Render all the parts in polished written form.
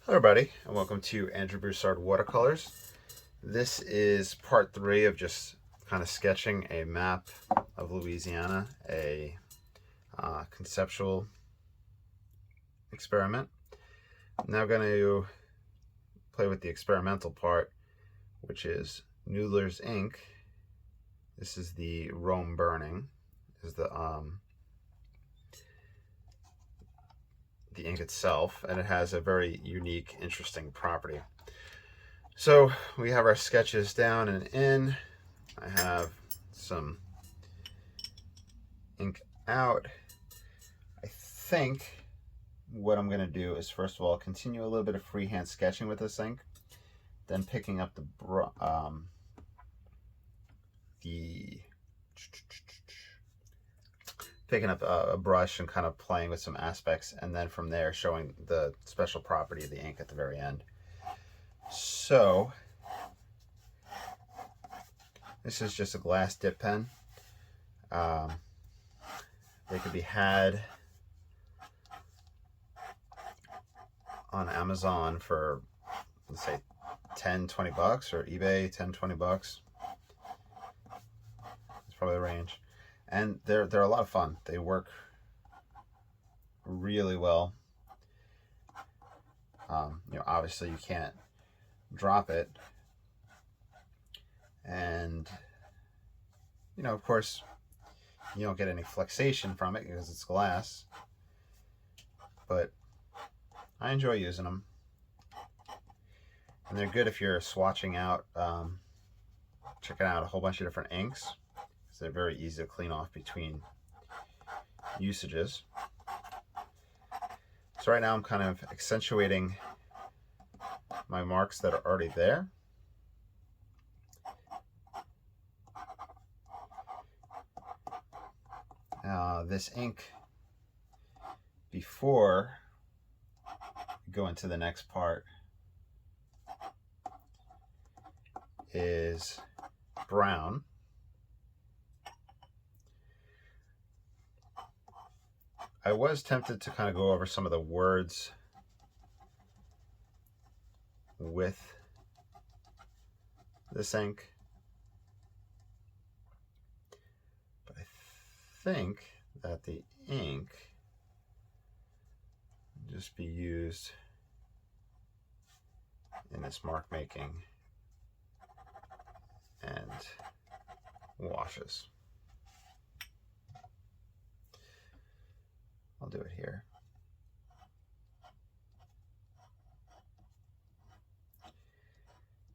Hello everybody, and welcome to Andrew Broussard Watercolors. This is part 3 of just kind of sketching a map of Louisiana, a conceptual experiment. I'm now going to play with the experimental part, which is Noodler's ink. This is the Rome Burning, is the ink itself, and it has a very unique, interesting property. So we have our sketches down and in. I have some ink out. I think what I'm going to do is, first of all, continue a little bit of freehand sketching with this ink, then picking up picking up a brush and kind of playing with some aspects, and then from there showing the special property of the ink at the very end. So this is just a glass dip pen. They could be had on Amazon for, let's say, 10-20 bucks, or eBay 10-20 bucks. It's probably the range. And they're a lot of fun. They work really well. Obviously you can't drop it, and of course you don't get any flexation from it because it's glass, but I enjoy using them, and they're good if you're swatching out, checking out a whole bunch of different inks. So they're very easy to clean off between usages. So right now I'm kind of accentuating my marks that are already there. This ink, before we go into the next part, is brown. I was tempted to kind of go over some of the words with this ink, but I think that the ink will just be used in this mark making and washes. I'll do it here.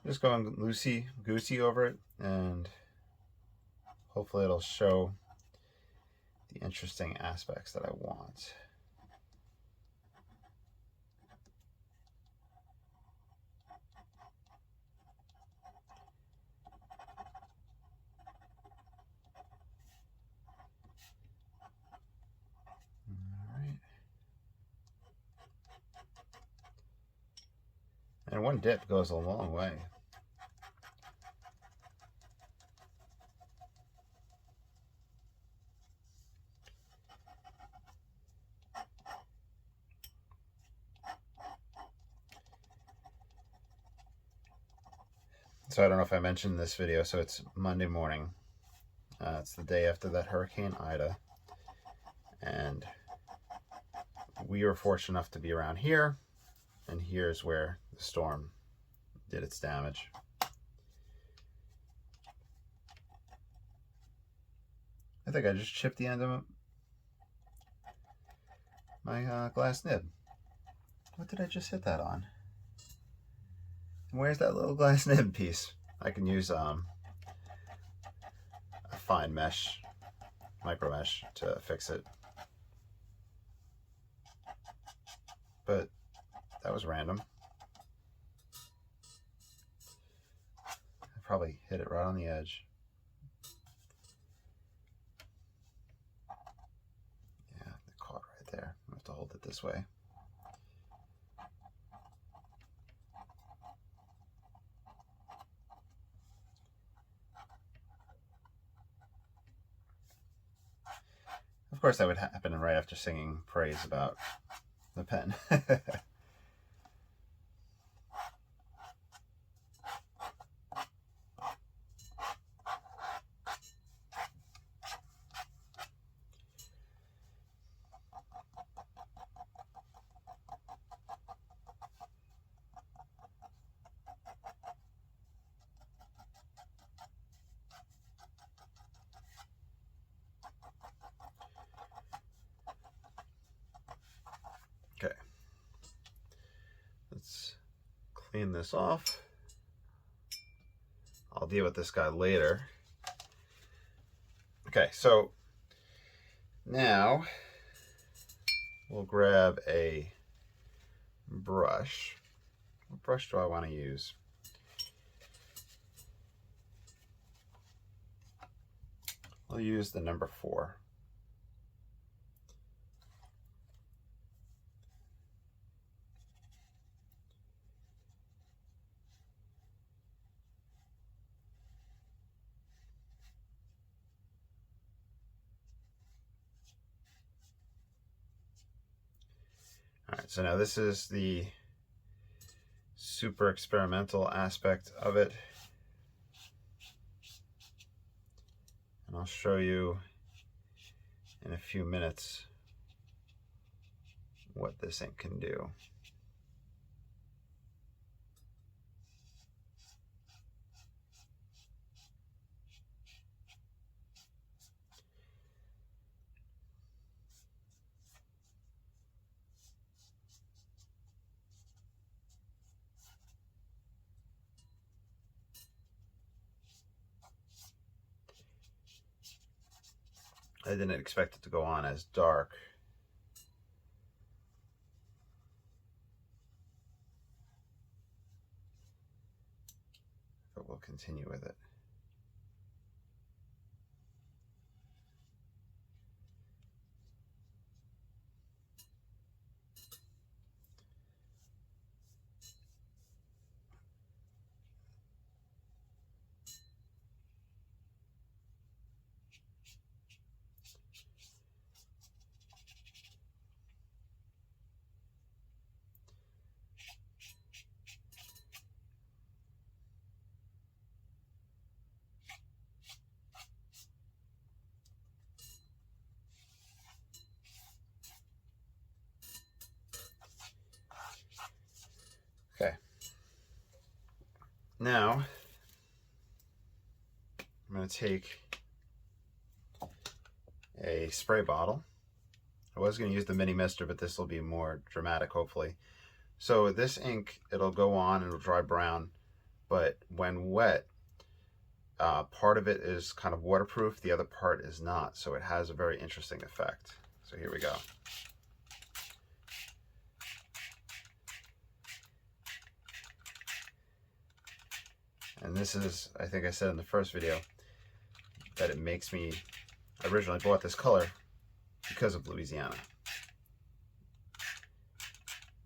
Just going loosey-goosey over it, and hopefully it'll show the interesting aspects that I want. And one dip goes a long way. So I don't know if I mentioned in this video, so it's Monday morning. It's the day after that Hurricane Ida. And we were fortunate enough to be around here, and here's where the storm did its damage. I think I just chipped the end of my glass nib. What did I just hit that on? And where's that little glass nib piece? I can use a fine mesh, micro mesh, to fix it. But that was random. I probably hit it right on the edge. Yeah, it caught right there. I have to hold it this way. Of course, that would happen right after singing praise about the pen. clean this off. I'll deal with this guy later. Okay, so now we'll grab a brush. What brush do I want to use? I'll use the number 4. All right, so now this is the super experimental aspect of it. And I'll show you in a few minutes what this ink can do. I didn't expect it to go on as dark. But we'll continue with it. Okay. Now, I'm going to take a spray bottle. I was going to use the mini mister, but this will be more dramatic, hopefully. So this ink, it'll go on and it'll dry brown, but when wet, part of it is kind of waterproof, the other part is not. So it has a very interesting effect. So here we go. And this is, I think I said in the first video, that it makes me, I originally bought this color because of Louisiana.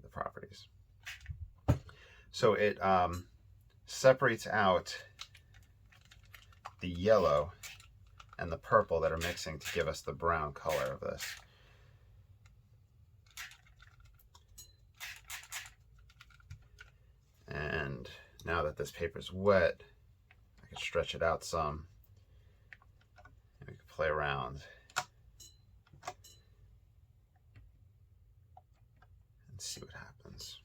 The properties. So it separates out the yellow and the purple that are mixing to give us the brown color of this. And now that this paper is wet, I can stretch it out some and we can play around and see what happens.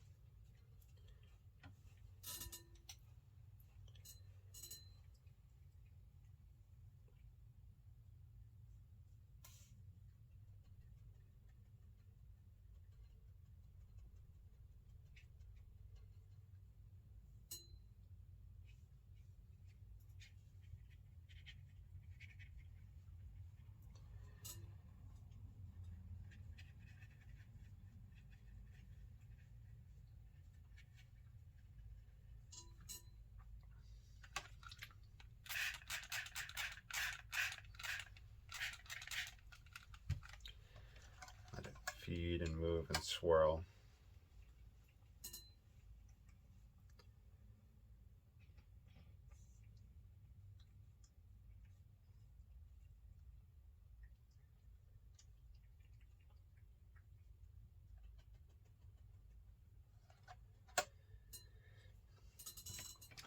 Let it feed and move and swirl.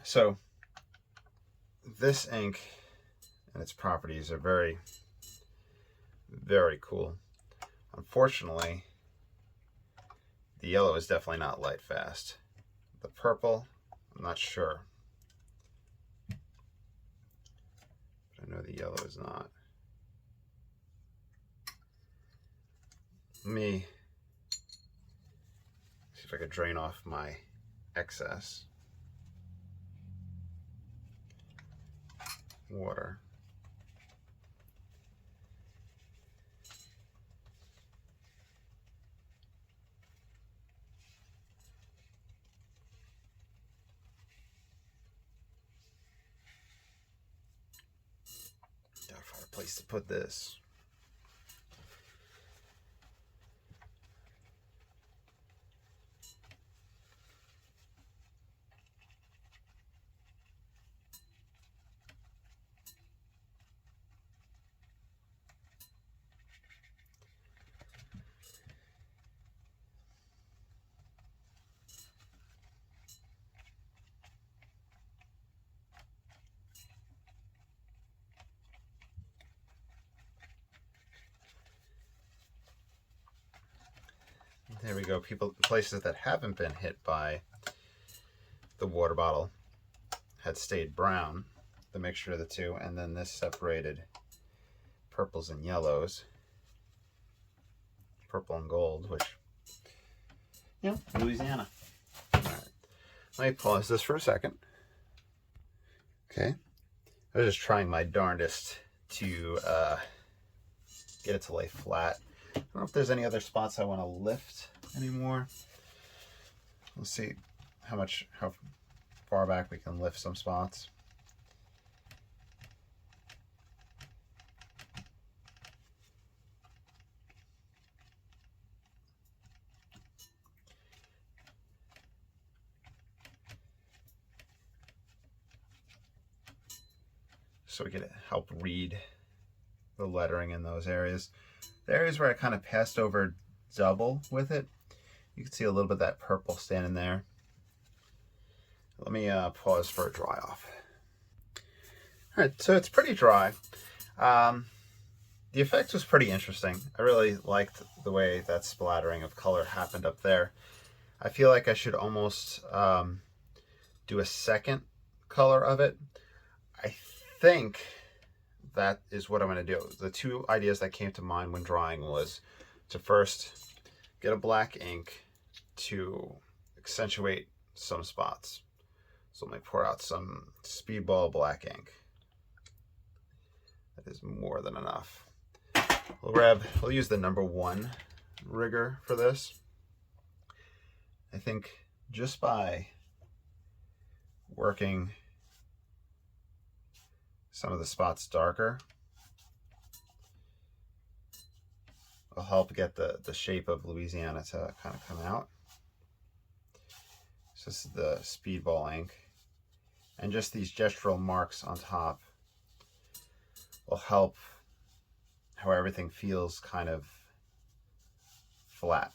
So this ink and its properties are very, very cool. Unfortunately, the yellow is definitely not light fast. The purple, I'm not sure. But I know the yellow is not. Let me see if I could drain off my excess. water. Gotta find a place to put this. There we go. Places that haven't been hit by the water bottle had stayed brown, the mixture of the two, and then this separated purples and yellows, purple and gold, which, you know, Louisiana. All right, let me pause this for a second. Okay, I was just trying my darndest to get it to lay flat. I don't know if there's any other spots I want to lift anymore. Let's see how far back we can lift some spots. So we can help read the lettering in those areas. The areas where I kind of passed over double with it, you can see a little bit of that purple standing there. Let me pause for a dry off. All right, so it's pretty dry. The effect was pretty interesting. I really liked the way that splattering of color happened up there. I feel like I should almost do a second color of it. I think that is what I'm going to do. The two ideas that came to mind when drawing was to first get a black ink to accentuate some spots. So let me pour out some Speedball black ink. That is more than enough. We'll use the #1 rigger for this. I think just by working some of the spots darker will help get the shape of Louisiana to kind of come out. So this is the Speedball ink. And just these gestural marks on top will help how everything feels kind of flat.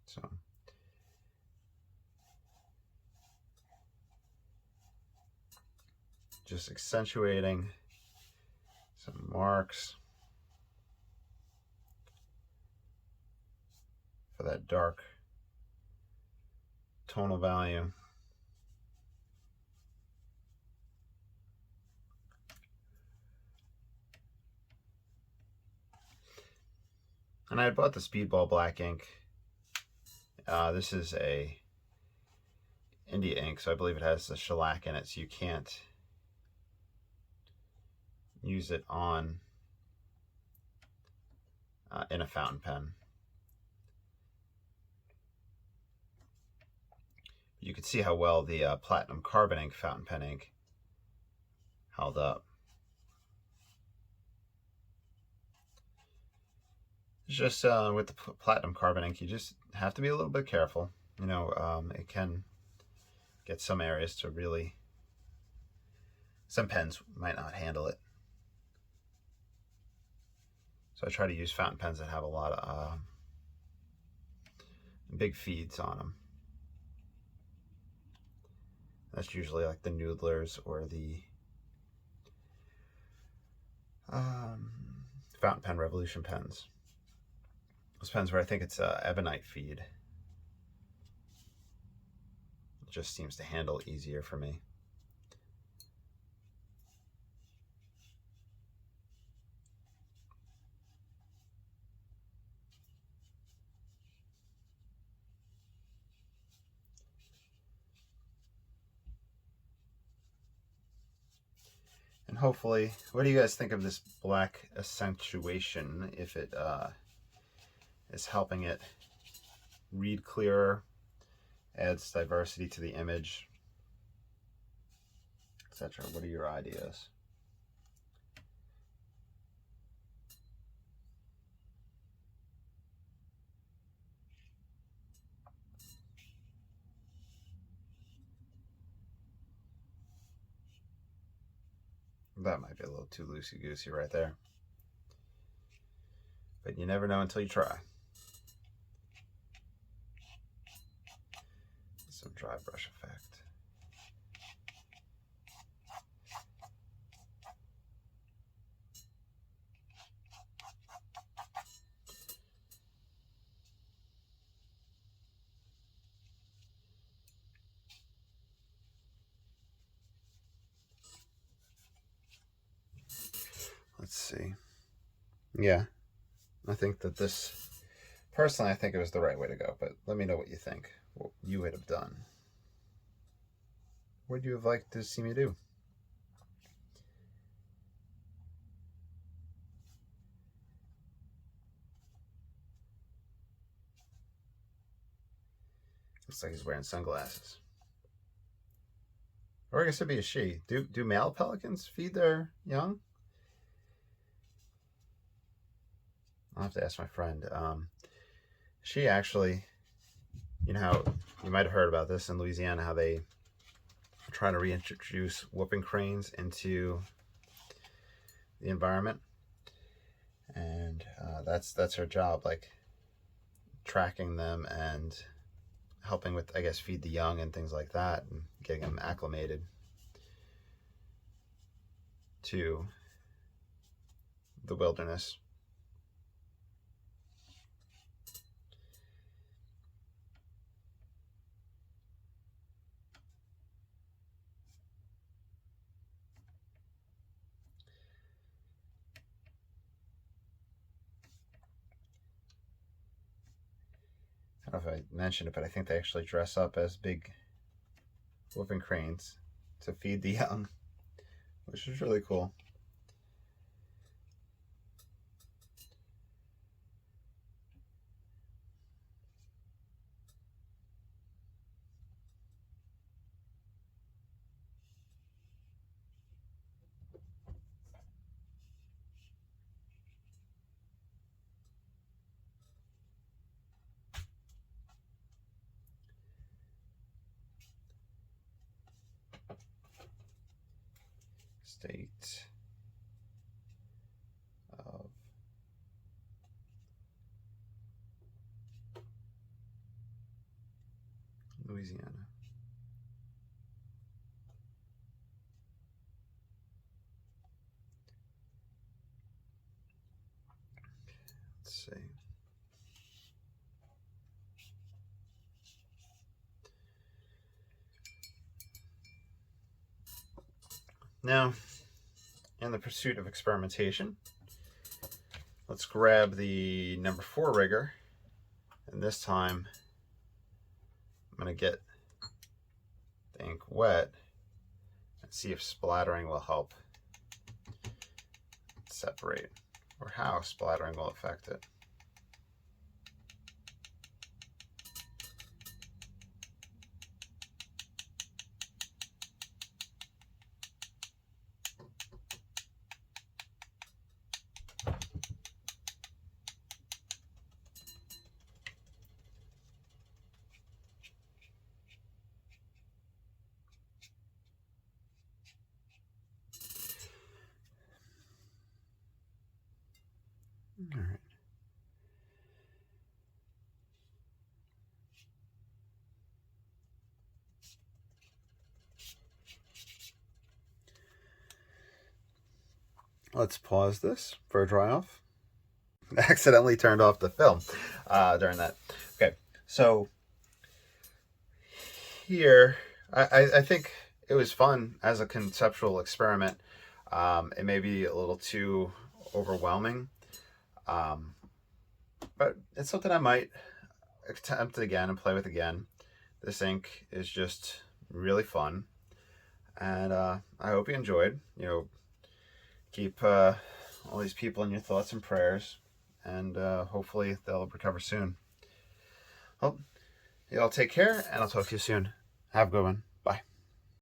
So just accentuating some marks for that dark tonal value. And I bought the Speedball black ink. This is a India ink, so I believe it has the shellac in it, so you can't use it on in a fountain pen. You can see how well the platinum carbon ink fountain pen ink held up. It's just with the platinum carbon ink, you just have to be a little bit careful. You know, it can get some areas to really, some pens might not handle it. So I try to use fountain pens that have a lot of big feeds on them. That's usually like the Noodlers or the Fountain Pen Revolution pens. This pen's where I think it's ebonite feed. It just seems to handle easier for me. And hopefully, what do you guys think of this black accentuation? If it is helping it read clearer, adds diversity to the image, etc. What are your ideas? That might be a little too loosey-goosey right there. But you never know until you try. Some dry brush effect. Let's see. Yeah, I think that this, personally, I think it was the right way to go, but let me know what you think, what you would have done. What would you have liked to see me do? Looks like he's wearing sunglasses. Or I guess it'd be a she. Do male pelicans feed their young? I'll have to ask my friend. She actually, you know how you might have heard about this in Louisiana, how they try to reintroduce whooping cranes into the environment, and that's her job, like tracking them and helping with, I guess, feed the young and things like that, and getting them acclimated to the wilderness. I don't know if I mentioned it, but I think they actually dress up as big whooping cranes to feed the young, which is really cool. State of Louisiana. Let's see. Now, in the pursuit of experimentation, let's grab the number 4 rigger, and this time I'm going to get the ink wet and see if splattering will help separate, or how splattering will affect it. All right. Let's pause this for a dry off. accidentally turned off the film during that. Okay, so here, I think it was fun as a conceptual experiment. It may be a little too overwhelming, but it's something I might attempt again and play with again. This ink is just really fun, and I hope you enjoyed. Keep all these people in your thoughts and prayers, and hopefully they'll recover soon. Well, y'all take care, and I'll talk to you soon. Have a good one.